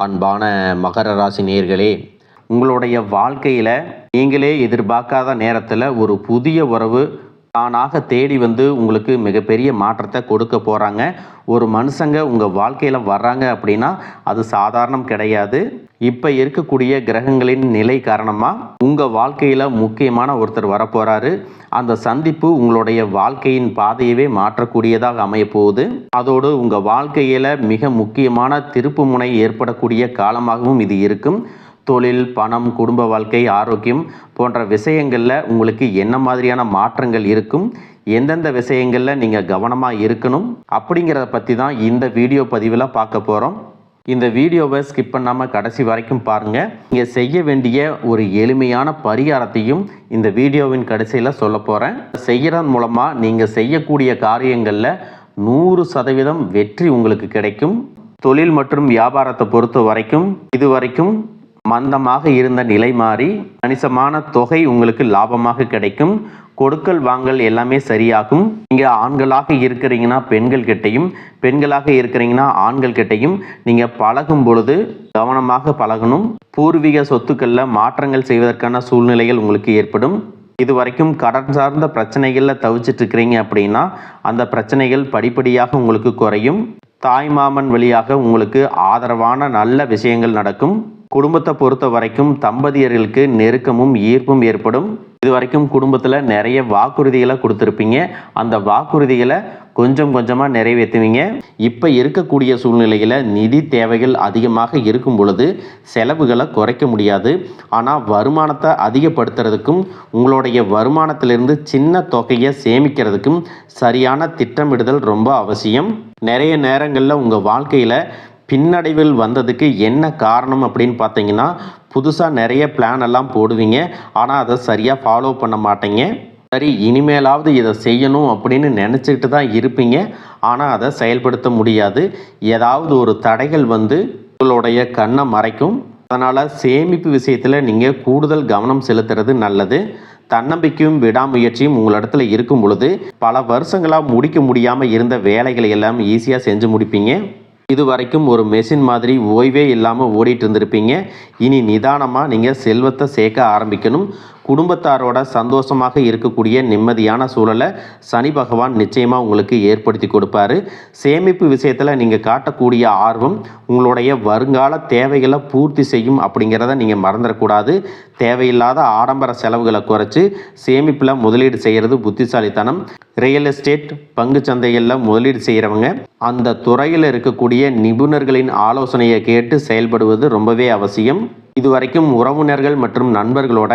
அன்பான மகர ராசி நேயர்களே, உங்களுடைய வாழ்க்கையில் நீங்களே எதிர்பார்க்காத நேரத்தில் ஒரு புதிய உறவு தானாக தேடி வந்து உங்களுக்கு மிகப்பெரிய மாற்றத்தை கொடுக்க போகிறாங்க. ஒரு மனுஷங்க உங்கள் வாழ்க்கையில் வர்றாங்க அப்படின்னா அது சாதாரணம் கிடையாது. இப்போ இருக்கக்கூடிய கிரகங்களின் நிலை காரணமாக உங்கள் வாழ்க்கையில் முக்கியமான ஒருத்தர் வரப்போகிறாரு. அந்த சந்திப்பு உங்களுடைய வாழ்க்கையின் பாதையவே மாற்றக்கூடியதாக அமையப்போகுது. அதோடு உங்கள் வாழ்க்கையில் மிக முக்கியமான திருப்பு முனை ஏற்படக்கூடிய காலமாகவும் இது இருக்கும். தொழில், பணம், குடும்ப வாழ்க்கை, ஆரோக்கியம் போன்ற விஷயங்களில் உங்களுக்கு என்ன மாதிரியான மாற்றங்கள் இருக்கும், எந்தெந்த விஷயங்களில் நீங்கள் கவனமாக இருக்கணும் அப்படிங்கிறத பற்றி தான் இந்த வீடியோ பதிவில் பார்க்க போகிறோம். இந்த வீடியோவை ஸ்கிப் பண்ணாமல் கடைசி வரைக்கும் பாருங்கள். நீங்கள் செய்ய வேண்டிய ஒரு எளிமையான பரிகாரத்தையும் இந்த வீடியோவின் கடைசியில் சொல்ல போகிறேன். செய்கிறதன் மூலமாக நீங்கள் செய்யக்கூடிய காரியங்களில் 100% வெற்றி உங்களுக்கு கிடைக்கும். தொழில் மற்றும் வியாபாரத்தை பொறுத்த வரைக்கும் இதுவரைக்கும் மந்தமாக இருந்த நிலை மாறி கணிசமான தொகை உங்களுக்கு லாபமாக கிடைக்கும். கொடுக்கல் வாங்கல் எல்லாமே சரியாகும். நீங்கள் ஆண்களாக இருக்கிறீங்கன்னா பெண்கள் கிட்டையும், பெண்களாக இருக்கிறீங்கன்னா ஆண்கள் கிட்டையும் நீங்கள் பழகும் பொழுது கவனமாக பழகணும். பூர்வீக சொத்துக்களில் மாற்றங்கள் செய்வதற்கான சூழ்நிலைகள் உங்களுக்கு ஏற்படும். இதுவரைக்கும் கடன் சார்ந்த பிரச்சனைகளில் தவிச்சிட்டு இருக்கிறீங்க அப்படின்னா அந்த பிரச்சனைகள் படிப்படியாக உங்களுக்கு குறையும். தாய்மாமன் வழியாக உங்களுக்கு ஆதரவான நல்ல விஷயங்கள் நடக்கும். குடும்பத்தை பொறுத்த வரைக்கும் தம்பதியர்களுக்கு நெருக்கமும் ஈர்ப்பும் ஏற்படும். இது வரைக்கும் குடும்பத்தில் நிறைய வாக்குறுதிகளை கொடுத்துருப்பீங்க. அந்த வாக்குறுதிகளை கொஞ்சம் கொஞ்சமாக நிறைவேற்றுவீங்க. இப்போ இருக்கக்கூடிய சூழ்நிலையில் நிதி தேவைகள் அதிகமாக இருக்கும் பொழுது செலவுகளை குறைக்க முடியாது. ஆனால் வருமானத்தை அதிகப்படுத்துறதுக்கும் உங்களுடைய வருமானத்திலிருந்து சின்ன தொகையை சேமிக்கிறதுக்கும் சரியான திட்டமிடுதல் ரொம்ப அவசியம். நிறைய நேரங்களில் உங்கள் வாழ்க்கையில் பின்னடைவில் வந்ததுக்கு என்ன காரணம் அப்படின்னு பார்த்தீங்கன்னா, புதுசாக நிறைய பிளான் எல்லாம் போடுவீங்க, ஆனால் அதை சரியாக ஃபாலோ பண்ண மாட்டீங்க. சரி, இனிமேலாவது இதை செய்யணும் அப்படின்னு நினச்சிக்கிட்டு தான் இருப்பீங்க, ஆனால் அதை செயல்படுத்த முடியாது. ஏதாவது ஒரு தடைகள் வந்து உங்களுடைய கண்ணை மறைக்கும். அதனால் சேமிப்பு விஷயத்தில் நீங்கள் கூடுதல் கவனம் செலுத்துறது நல்லது. தன்னம்பிக்கையும் விடாமுயற்சியும் உங்களிடத்துல இருக்கும் பொழுது பல வருஷங்களாக முடிக்க முடியாமல் இருந்த வேலைகளை எல்லாம் ஈஸியாக செஞ்சு முடிப்பீங்க. இது வரைக்கும் ஒரு மெஷின் மாதிரி ஓய்வே இல்லாமல் ஓடிட்டு இருந்திருப்பீங்க. இனி நிதானமாக நீங்கள் செல்வத்தை சேர்க்க ஆரம்பிக்கணும். குடும்பத்தாரோட சந்தோஷமாக இருக்கக்கூடிய நிம்மதியான சூழலை சனி பகவான் நிச்சயமாக உங்களுக்கு ஏற்படுத்தி கொடுப்பாரு. சேமிப்பு விஷயத்தில் நீங்கள் காட்டக்கூடிய ஆர்வம் உங்களுடைய வருங்கால தேவைகளை பூர்த்தி செய்யும் அப்படிங்கிறத நீங்கள் மறந்துடக்கூடாது. தேவையில்லாத ஆடம்பர செலவுகளை குறைச்சி சேமிப்பில் முதலீடு செய்கிறது புத்திசாலித்தனம். ரியல் எஸ்டேட், பங்கு சந்தைகளில் முதலீடு செய்கிறவங்க அந்த துறையில் இருக்கக்கூடிய நிபுணர்களின் ஆலோசனையை கேட்டு செயல்படுவது ரொம்பவே அவசியம். இதுவரைக்கும் உறவினர்கள் மற்றும் நண்பர்களோட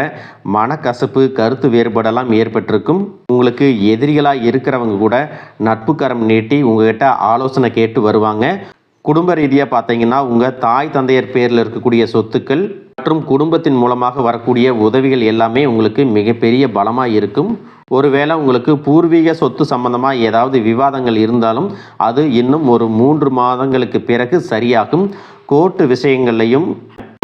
மனக்கசப்பு, கருத்து வேறுபாடெல்லாம் ஏற்பட்டிருக்கும். உங்களுக்கு எதிரிகளாக இருக்கிறவங்க கூட நட்பு கரம் நீட்டி உங்ககிட்ட ஆலோசனை கேட்டு வருவாங்க. குடும்ப ரீதியாக பார்த்தீங்கன்னா உங்கள் தாய் தந்தையர் பேரில் இருக்கக்கூடிய சொத்துக்கள் மற்றும் குடும்பத்தின் மூலமாக வரக்கூடிய உதவிகள் எல்லாமே உங்களுக்கு மிகப்பெரிய பலமாக இருக்கும். ஒருவேளை உங்களுக்கு பூர்வீக சொத்து சம்பந்தமாக ஏதாவது விவாதங்கள் இருந்தாலும் அது இன்னும் ஒரு 3 மாதங்களுக்கு பிறகு சரியாகும். கோர்ட்டு விஷயங்கள்லையும்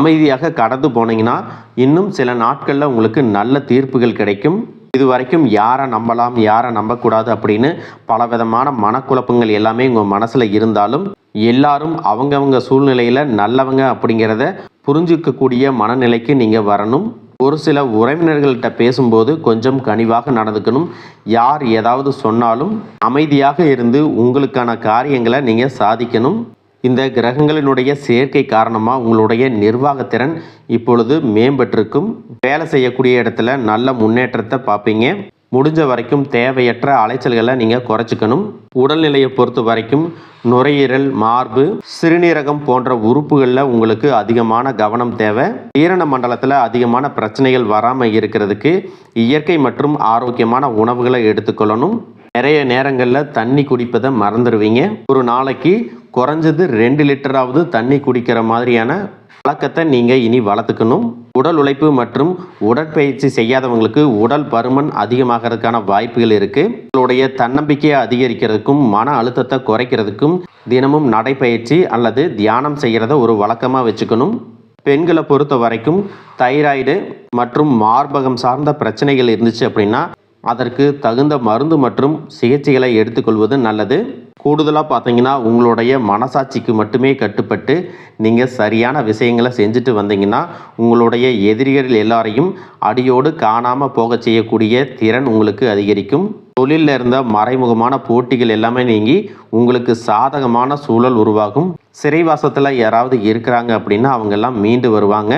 அமைதியாக கடந்து போனீங்கன்னா இன்னும் சில நாட்களில் உங்களுக்கு நல்ல தீர்ப்புகள் கிடைக்கும். இது வரைக்கும் யாரை நம்பலாம், யாரை நம்பக்கூடாது அப்படின்னு பலவிதமான மனக்குழப்பங்கள் எல்லாமே உங்கள் மனசில் இருந்தாலும் எல்லாரும் அவங்கவங்க சூழ்நிலையில் நல்லவங்க அப்படிங்கிறத புரிஞ்சிக்கக்கூடிய மனநிலைக்கு நீங்கள் வரணும். ஒரு சில உறவினர்கள்ட்ட பேசும்போது கொஞ்சம் கனிவாக நடந்துக்கணும். யார் ஏதாவது சொன்னாலும் அமைதியாக இருந்து உங்களுக்கான காரியங்களை நீங்கள் சாதிக்கணும். இந்த கிரகங்களினுடைய சேர்க்கை காரணமாக உங்களுடைய நிர்வாகத்திறன் இப்பொழுது மேம்பட்டிருக்கும். வேலை செய்யக்கூடிய இடத்துல நல்ல முன்னேற்றத்தை பார்ப்பீங்க. முடிஞ்ச வரைக்கும் தேவையற்ற அலைச்சல்களை நீங்கள் குறைச்சிக்கணும். உடல்நிலையை பொறுத்த வரைக்கும் நுரையீரல், மார்பு, சிறுநீரகம் போன்ற உறுப்புகளில் உங்களுக்கு அதிகமான கவனம் தேவை. ஜீரண மண்டலத்தில் அதிகமான பிரச்சனைகள் வராமல் இருக்கிறதுக்கு இயற்கை மற்றும் ஆரோக்கியமான உணவுகளை எடுத்துக்கொள்ளணும். நிறைய நேரங்களில் தண்ணி குடிப்பதை மறந்துடுவீங்க. ஒரு நாளைக்கு குறைஞ்சது 2 லிட்டராவது தண்ணி குடிக்கிற மாதிரியான பழக்கத்தை நீங்கள் இனி வளர்த்துக்கணும். உடல் உழைப்பு மற்றும் உடற்பயிற்சி செய்யாதவங்களுக்கு உடல் பருமன் அதிகமாகிறதுக்கான வாய்ப்புகள் இருக்குது. உங்களுடைய தன்னம்பிக்கையை அதிகரிக்கிறதுக்கும் மன அழுத்தத்தை குறைக்கிறதுக்கும் தினமும் நடைப்பயிற்சி அல்லது தியானம் செய்கிறத ஒரு வழக்கமாக வச்சுக்கணும். பெண்களை பொறுத்த வரைக்கும் தைராய்டு மற்றும் மார்பகம் சார்ந்த பிரச்சனைகள் இருந்துச்சு அப்படின்னா அதற்கு தகுந்த மருந்து மற்றும் சிகிச்சைகளை எடுத்துக்கொள்வது நல்லது. கூடுதலாக பார்த்தீங்கன்னா உங்களுடைய மனசாட்சிக்கு மட்டுமே கட்டுப்பட்டு நீங்கள் சரியான விஷயங்களை செஞ்சுட்டு வந்தீங்கன்னா உங்களுடைய எதிரிகள் எல்லாரையும் அடியோடு காணாமல் போக செய்யக்கூடிய திறன் உங்களுக்கு அதிகரிக்கும். தொழிலில் இருந்த மறைமுகமான போட்டிகள் எல்லாமே நீங்கி உங்களுக்கு சாதகமான சூழல் உருவாகும். சிறைவாசத்தில் யாராவது இருக்கிறாங்க அப்படின்னா அவங்கெல்லாம் மீண்டு வருவாங்க.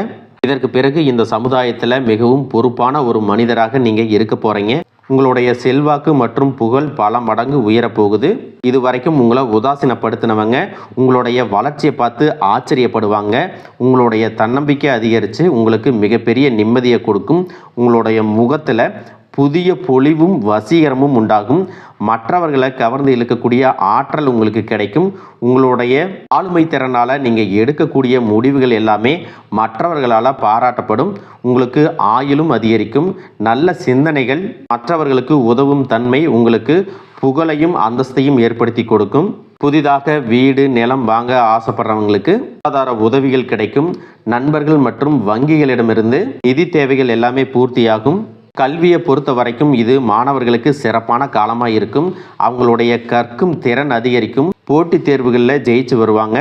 இதற்கு பிறகு இந்த சமுதாயத்தில் மிகவும் பொறுப்பான ஒரு மனிதராக நீங்கள் இருக்க போகிறீங்க. உங்களுடைய செல்வாக்கு மற்றும் புகழ் பல மடங்கு உயரப்போகுது. இது வரைக்கும் உங்களை உதாசீனப்படுத்தினவங்க உங்களுடைய வளர்ச்சியை பார்த்து ஆச்சரியப்படுவாங்க. உங்களுடைய தன்னம்பிக்கை அதிகரித்து உங்களுக்கு மிகப்பெரிய நிம்மதியை கொடுக்கும். உங்களுடைய முகத்தில் புதிய பொலிவும் வசீகரமும் உண்டாகும். மற்றவர்களை கவர்ந்து இழுக்கக்கூடிய ஆற்றல் உங்களுக்கு கிடைக்கும். உங்களுடைய ஆளுமை திறனால் நீங்கள் எடுக்கக்கூடிய முடிவுகள் எல்லாமே மற்றவர்களால் பாராட்டப்படும். உங்களுக்கு ஆயுளும் அதிகரிக்கும். நல்ல சிந்தனைகள், மற்றவர்களுக்கு உதவும் தன்மை உங்களுக்கு புகழையும் அந்தஸ்தையும் ஏற்படுத்தி கொடுக்கும். புதிதாக வீடு நிலம் வாங்க ஆசைப்படுறவங்களுக்கு பொருளாதார உதவிகள் கிடைக்கும். நண்பர்கள் மற்றும் வங்கிகளிடமிருந்து நிதி தேவைகள் எல்லாமே பூர்த்தியாகும். கல்வியை பொறுத்த வரைக்கும் இது மாணவர்களுக்கு சிறப்பான காலமாக இருக்கும். அவங்களுடைய கற்கும் திறன் அதிகரிக்கும். போட்டித் தேர்வுகளில் ஜெயிச்சு வருவாங்க.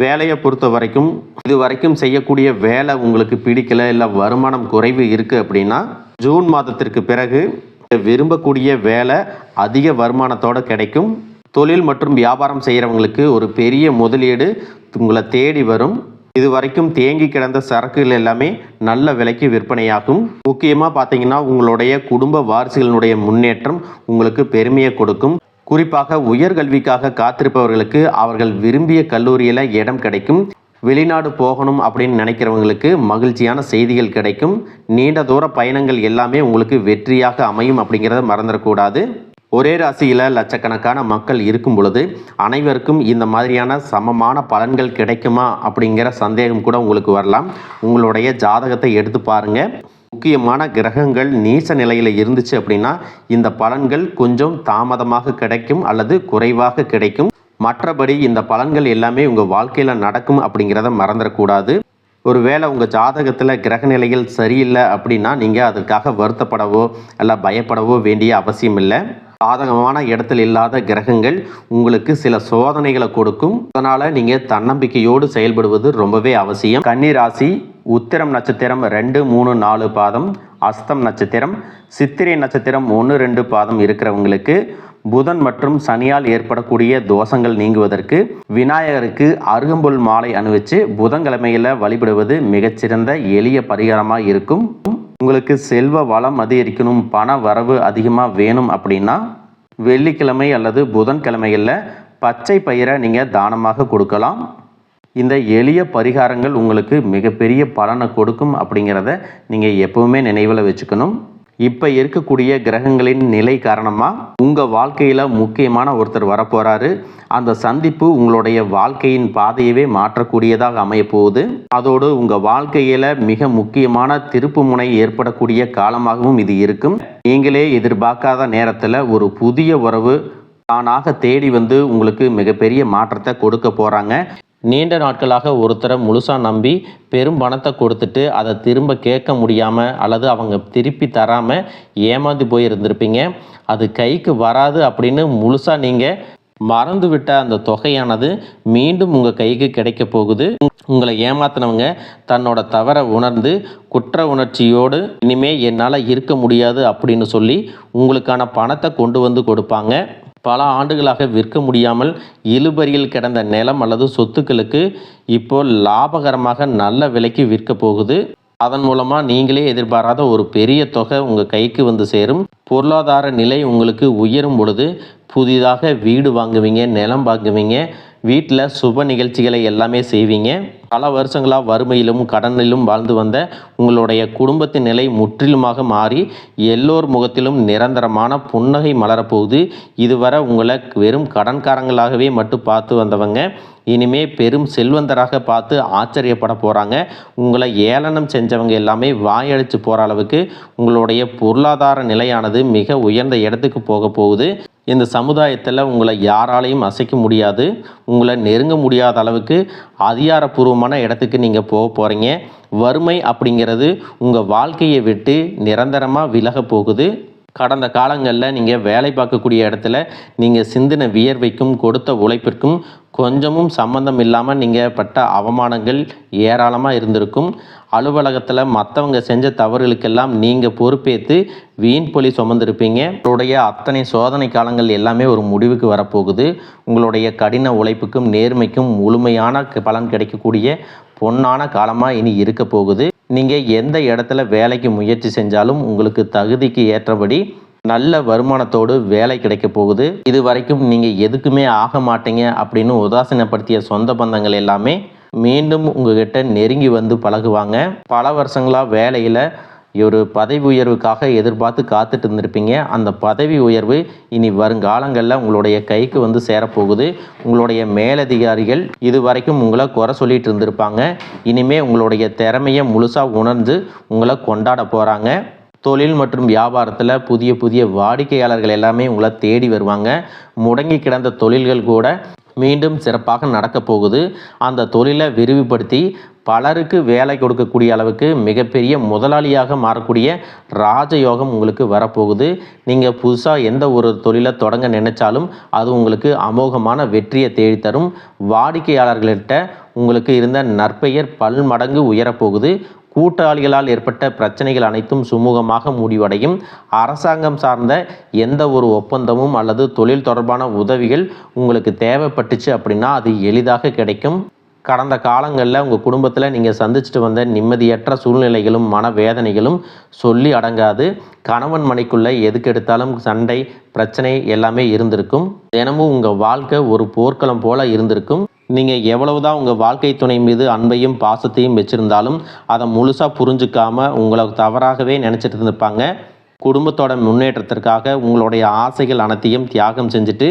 வேலையை பொறுத்த வரைக்கும் இது வரைக்கும் செய்யக்கூடிய வேலை உங்களுக்கு பிடிக்கல, இல்லை வருமானம் குறைவு இருக்குது அப்படின்னா ஜூன் மாதத்திற்கு பிறகு விரும்பக்கூடிய வேலை அதிக வருமானத்தோடு கிடைக்கும். தொழில் மற்றும் வியாபாரம் செய்கிறவங்களுக்கு ஒரு பெரிய முதலீடு உங்களை தேடி வரும். இது வரைக்கும் தேங்கி கிடந்த சரக்குகள் எல்லாமே நல்ல விலைக்கு விற்பனையாகும். முக்கியமாக பார்த்தீங்கன்னா உங்களுடைய குடும்ப வாரிசுகளினுடைய முன்னேற்றம் உங்களுக்கு பெருமையை கொடுக்கும். குறிப்பாக உயர்கல்விக்காக காத்திருப்பவர்களுக்கு அவர்கள் விரும்பிய கல்லூரியில் இடம் கிடைக்கும். வெளிநாடு போகணும் அப்படின்னு நினைக்கிறவங்களுக்கு மகிழ்ச்சியான செய்திகள் கிடைக்கும். நீண்ட தூர பயணங்கள் எல்லாமே உங்களுக்கு வெற்றியாக அமையும் அப்படிங்கிறத மறந்துடக்கூடாது. ஒரே ராசியில் லட்சக்கணக்கான மக்கள் இருக்கும் பொழுது அனைவருக்கும் இந்த மாதிரியான சமமான பலன்கள் கிடைக்குமா அப்படிங்கிற சந்தேகம் கூட உங்களுக்கு வரலாம். உங்களுடைய ஜாதகத்தை எடுத்து பாருங்கள். முக்கியமான கிரகங்கள் நீச நிலையில் இருந்துச்சு அப்படின்னா இந்த பலன்கள் கொஞ்சம் தாமதமாக கிடைக்கும் அல்லது குறைவாக கிடைக்கும். மற்றபடி இந்த பலன்கள் எல்லாமே உங்கள் வாழ்க்கையில் நடக்கும் அப்படிங்கிறத மறந்துடக்கூடாது. ஒருவேளை உங்கள் ஜாதகத்தில் கிரக நிலைகள் சரியில்லை அப்படின்னா நீங்கள் அதற்காக வருத்தப்படவோ இல்லை பயப்படவோ வேண்டிய அவசியம் இல்லை. சாதகமான இடத்தில் இல்லாத கிரகங்கள் உங்களுக்கு சில சோதனைகளை கொடுக்கும். அதனால் நீங்கள் தன்னம்பிக்கையோடு செயல்படுவது ரொம்பவே அவசியம். கன்னி ராசி உத்திரம் நட்சத்திரம் 2, 3, 4 பாதம், அஸ்தம் நட்சத்திரம், சித்திரை நட்சத்திரம் 1, 2 பாதம் இருக்கிறவங்களுக்கு புதன் மற்றும் சனியால் ஏற்படக்கூடிய தோஷங்கள் நீங்குவதற்கு விநாயகருக்கு அருகம்புல் மாலை அணிவிச்சு புதன்கிழமையில் வழிபடுவது மிகச்சிறந்த எளிய பரிகாரமாக இருக்கும். உங்களுக்கு செல்வ வளம் அதிகரிக்கணும், பண வரவு அதிகமாக வேணும் அப்படின்னா வெள்ளிக்கிழமை அல்லது புதன்கிழமைகளில் பச்சை பயிரை நீங்கள் தானமாக கொடுக்கலாம். இந்த எளிய பரிகாரங்கள் உங்களுக்கு மிகப்பெரிய பலனை கொடுக்கும் அப்படிங்கிறத நீங்கள் எப்பவுமே நினைவில் வச்சுக்கணும். இப்போ இருக்கக்கூடிய கிரகங்களின் நிலை காரணமாக உங்கள் வாழ்க்கையில் முக்கியமான ஒருத்தர் வரப்போகிறாரு. அந்த சந்திப்பு உங்களுடைய வாழ்க்கையின் பாதையவே மாற்றக்கூடியதாக அமையப்போகுது. அதோடு உங்கள் வாழ்க்கையில் மிக முக்கியமான திருப்பு முனை ஏற்படக்கூடிய காலமாகவும் இது இருக்கும். நீங்களே எதிர்பார்க்காத நேரத்தில் ஒரு புதிய உறவு தானாக தேடி வந்து உங்களுக்கு மிகப்பெரிய மாற்றத்தை கொடுக்க போகிறாங்க. நீண்ட நாட்களாக ஒருத்தரை முழுசாக நம்பி பெரும் பணத்தை கொடுத்துட்டு அதை திரும்ப கேட்க முடியாமல் அல்லது அவங்க திருப்பி தராமல் ஏமாந்து போயிருந்திருப்பீங்க. அது கைக்கு வராது அப்படின்னு முழுசாக நீங்கள் மறந்துவிட்ட அந்த தொகையானது மீண்டும் உங்கள் கைக்கு கிடைக்க போகுது. உங்களை ஏமாத்தினவங்க தன்னோட தவறை உணர்ந்து குற்ற உணர்ச்சியோடு இனிமே என்னால் இருக்க முடியாது அப்படின்னு சொல்லி உங்களுக்கான பணத்தை கொண்டு வந்து கொடுப்பாங்க. பல ஆண்டுகளாக விற்க முடியாமல் இழுபறியில் கிடந்த நிலம் அல்லது சொத்துக்களுக்கு இப்போ லாபகரமாக நல்ல விலைக்கு விற்க போகுது. அதன் மூலமாக நீங்களே எதிர்பாராத ஒரு பெரிய தொகை உங்கள் கைக்கு வந்து சேரும். பொருளாதார நிலை உங்களுக்கு உயரும் பொழுது புதிதாக வீடு வாங்குவீங்க, நிலம் வாங்குவீங்க, வீட்டில் சுப நிகழ்ச்சிகளை எல்லாமே செய்வீங்க. பல வருஷங்களாக வறுமையிலும் கடனிலும் வாழ்ந்து வந்த உங்களுடைய குடும்பத்தின் நிலை முற்றிலுமாக மாறி எல்லோர் முகத்திலும் நிரந்தரமான புன்னகை மலரப்போகுது. இதுவரை உங்களை வெறும் கடன்காரங்களாகவே மட்டும் பார்த்து வந்தவங்க இனிமே பெரும் செல்வந்தராக பார்த்து ஆச்சரியப்பட போகிறாங்க. உங்களை ஏளனம் செஞ்சவங்க எல்லாமே வாயடிச்சு போகிற அளவுக்கு உங்களுடைய பொருளாதார நிலையானது மிக உயர்ந்த இடத்துக்கு போக போகுது. இந்த சமுதாயத்தில் உங்களை யாராலையும் அசைக்க முடியாது. உங்களை நெருங்க முடியாத அளவுக்கு அதிகாரப்பூர்வமான இடத்துக்கு நீங்கள் போக போகிறீங்க. வறுமை அப்படிங்கிறது உங்கள் வாழ்க்கையை விட்டு நிரந்தரமாக விலக போகுது. கடந்த காலங்களில் நீங்கள் வேலை பார்க்கக்கூடிய இடத்துல நீங்கள் சிந்தின வியர்வைக்கும் கொடுத்த உழைப்பிற்கும் கொஞ்சமும் சம்பந்தம் இல்லாமல் நீங்கள் பட்ட அவமானங்கள் ஏராளமாக இருந்திருக்கும். அலுவலகத்தில் மற்றவங்க செஞ்ச தவறுகளுக்கெல்லாம் நீங்கள் பொறுப்பேற்று வீண் பழி சுமந்திருப்பீங்க. உங்களுடைய அத்தனை சோதனை காலங்கள் எல்லாமே ஒரு முடிவுக்கு வரப்போகுது. உங்களுடைய கடின உழைப்புக்கும் நேர்மைக்கும் முழுமையான பலன் கிடைக்கக்கூடிய பொன்னான காலமாக இனி இருக்க போகுது. நீங்கள் எந்த இடத்துல வேலைக்கு முயற்சி செஞ்சாலும் உங்களுக்கு தகுதிக்கு ஏற்றபடி நல்ல வருமானத்தோடு வேலை கிடைக்க போகுது. இது வரைக்கும் நீங்கள் எதுக்குமே ஆக மாட்டீங்க அப்படின்னு உதாசீனப்படுத்திய சொந்த பந்தங்கள் எல்லாமே மீண்டும் உங்ககிட்ட நெருங்கி வந்து பழகுவாங்க. பல வருஷங்களாக வேலையில் ஒரு பதவி உயர்வுக்காக எதிர்பார்த்து காத்துட்டு இருந்திருப்பீங்க. அந்த பதவி உயர்வு இனி வருங்காலங்களில் உங்களுடைய கைக்கு வந்து சேரப்போகுது. உங்களுடைய மேலதிகாரிகள் இது வரைக்கும் உங்களை குறை சொல்லிட்டு இருந்திருப்பாங்க. இனிமே உங்களுடைய திறமையை முழுசாக உணர்ந்து உங்களை கொண்டாட போகிறாங்க. தொழில் மற்றும் வியாபாரத்தில் புதிய புதிய வாடிக்கையாளர்கள் எல்லாமே உங்களை தேடி வருவாங்க. முடங்கி கிடந்த தொழில்கள் கூட மீண்டும் சிறப்பாக நடக்க போகுது. அந்த தொழிலை விரிவுபடுத்தி பலருக்கு வேலை கொடுக்கக்கூடிய அளவுக்கு மிகப்பெரிய முதலாளியாக மாறக்கூடிய ராஜயோகம் உங்களுக்கு வரப்போகுது. நீங்கள் புதுசாக எந்த ஒரு தொழிலை தொடங்க நினைச்சாலும் அது உங்களுக்கு அமோகமான வெற்றியை தேடித்தரும். வாடிக்கையாளர்கள்கிட்ட உங்களுக்கு இருந்த நற்பெயர் பல்மடங்கு உயரப்போகுது. கூட்டாளிகளால் ஏற்பட்ட பிரச்சனைகள் அனைத்தும் சுமூகமாக முடிவடையும். அரசாங்கம் சார்ந்த எந்த ஒரு ஒப்பந்தமும் அல்லது தொழில் தொடர்பான உதவிகள் உங்களுக்கு தேவைப்பட்டுச்சு அப்படின்னா அது எளிதாக கிடைக்கும். கடந்த காலங்களில் உங்கள் குடும்பத்தில் நீங்கள் சந்திச்சுட்டு வந்த நிம்மதியற்ற சூழ்நிலைகளும் மனவேதனைகளும் சொல்லி அடங்காது. கணவன் மனைக்குள்ளே எதுக்கு எடுத்தாலும் சண்டை பிரச்சனை எல்லாமே இருந்திருக்கும். தினமும் உங்கள் வாழ்க்கை ஒரு போர்க்களம் போல இருந்திருக்கும். நீங்கள் எவ்வளவுதான் உங்கள் வாழ்க்கை துணை மீது அன்பையும் பாசத்தையும் வச்சுருந்தாலும் அதை முழுசாக புரிஞ்சுக்காமல் உங்களை தவறாகவே நினச்சிட்டு இருந்திருப்பாங்க. குடும்பத்தோட முன்னேற்றத்திற்காக உங்களுடைய ஆசைகள் அனைத்தையும் தியாகம் செஞ்சுட்டு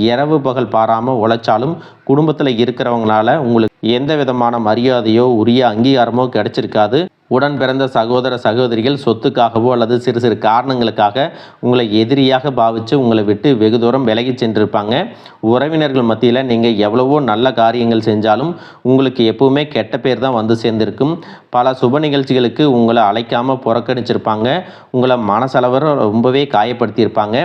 இரவு பகல் பாராமல் உழைச்சாலும் குடும்பத்தில் இருக்கிறவங்களால உங்களுக்கு எந்த விதமான மரியாதையோ உரிய அங்கீகாரமோ கிடைச்சிருக்காது. உடன் பிறந்த சகோதர சகோதரிகள் சொத்துக்காகவோ அல்லது சிறு சிறு காரணங்களுக்காக உங்களை எதிரியாக பாவித்து உங்களை விட்டு வெகு தூரம் விலகி சென்றிருப்பாங்க. உறவினர்கள் மத்தியில் நீங்கள் எவ்வளவோ நல்ல காரியங்கள் செஞ்சாலும் உங்களுக்கு எப்பவுமே கெட்ட பேர் தான் வந்து சேர்ந்திருக்கும். பல சுப நிகழ்ச்சிகளுக்கு உங்களை அழைக்காமல் புறக்கணிச்சிருப்பாங்க. உங்களை மனசளவில் ரொம்பவே காயப்படுத்தியிருப்பாங்க.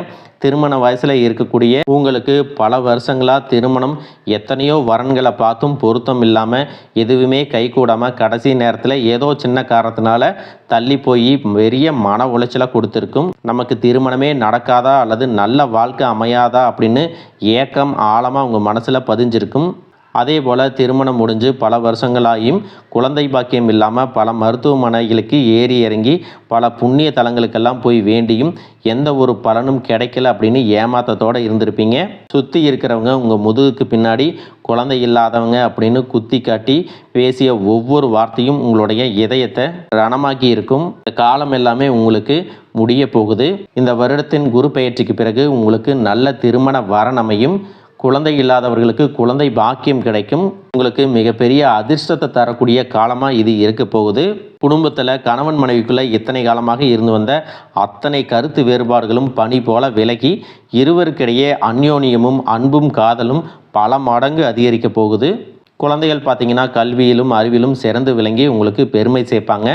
திருமண வயசில் இருக்கக்கூடிய உங்களுக்கு பல வருஷங்களாக திருமணம் எத்தனையோ வரன்களை பார்த்தும் பொருத்தம் இல்லாமல் எதுவுமே கைகூடாமல் கடைசி நேரத்தில் ஏதோ சின்ன காரணத்தினால தள்ளி போய் பெரிய மன உளைச்சலை கொடுத்துருக்கும். நமக்கு திருமணமே நடக்காதா அல்லது நல்ல வாழ்க்கை அமையாதா அப்படின்னு ஏக்கம் ஆழமாக உங்கள் மனசில் பதிஞ்சிருக்கும். அதே போல் திருமணம் முடிஞ்சு பல வருஷங்களாகியும் குழந்தை பாக்கியம் இல்லாமல் பல மருத்துவமனைகளுக்கு ஏறி இறங்கி பல புண்ணிய தலங்களுக்கெல்லாம் போய் வேண்டியும் எந்த ஒரு பலனும் கிடைக்கல அப்படின்னு ஏமாத்தத்தோடு இருந்திருப்பீங்க. சுற்றி இருக்கிறவங்க உங்கள் முதுகுக்கு பின்னாடி குழந்தை இல்லாதவங்க அப்படின்னு குத்தி காட்டி பேசிய ஒவ்வொரு வார்த்தையும் உங்களுடைய இதயத்தை ரணமாக்கி இருக்கும். இந்த காலம் எல்லாமே உங்களுக்கு முடிய போகுது. இந்த வருடத்தின் குரு பெயர்ச்சிக்கு பிறகு உங்களுக்கு நல்ல திருமண வரணமையும் குழந்தை இல்லாதவர்களுக்கு குழந்தை பாக்கியம் கிடைக்கும். உங்களுக்கு மிகப்பெரிய அதிர்ஷ்டத்தை தரக்கூடிய காலமாக இது இருக்க போகுது. குடும்பத்தில் கணவன் மனைவிக்குள்ளே இத்தனை காலமாக இருந்து வந்த அத்தனை கருத்து வேறுபாடுகளும் பனி போல விலகி இருவருக்கிடையே அந்யோன்யமும் அன்பும் காதலும் பல மடங்கு அதிகரிக்க போகுது. குழந்தைகள் பார்த்தீங்கன்னா கல்வியிலும் அறிவிலும் சிறந்து விளங்கி உங்களுக்கு பெருமை சேர்ப்பாங்க.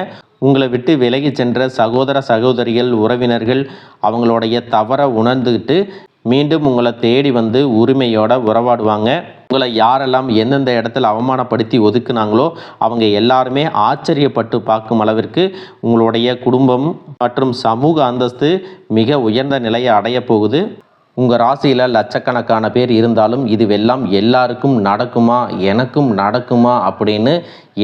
உங்களை விட்டு விலகி சென்ற சகோதர சகோதரிகள் உறவினர்கள் அவங்களுடைய தவறை உணர்ந்துக்கிட்டு மீண்டும் உங்களை தேடி வந்து உரிமையோட உறவாடுவாங்க. உங்களை யாரெல்லாம் எந்தெந்த இடத்துல அவமானப்படுத்தி ஒதுக்குனாங்களோ அவங்க எல்லாருமே ஆச்சரியப்பட்டு பார்க்கும் அளவிற்கு உங்களுடைய குடும்பம் மற்றும் சமூக அந்தஸ்து மிக உயர்ந்த நிலையை அடைய போகுது. உங்கள் ராசியில் லட்சக்கணக்கான பேர் இருந்தாலும் இதுவெல்லாம் எல்லாருக்கும் நடக்குமா எனக்கும் நடக்குமா அப்படின்னு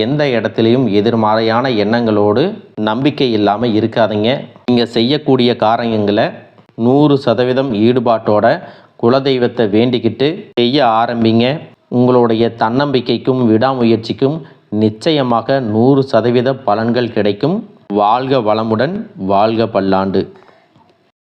எந்த இடத்துலையும் எதிர்மறையான எண்ணங்களோடு நம்பிக்கை இல்லாமல் இருக்காதீங்க. நீங்கள் செய்யக்கூடிய காரியங்களை 100% ஈடுபாட்டோட குலதெய்வத்தை வேண்டிக்கிட்டு செய்ய ஆரம்பிங்க. உங்களுடைய தன்னம்பிக்கைக்கும் விடாமுயற்சிக்கும் நிச்சயமாக 100% பலன்கள் கிடைக்கும். வாழ்க வளமுடன், வாழ்க பல்லாண்டு.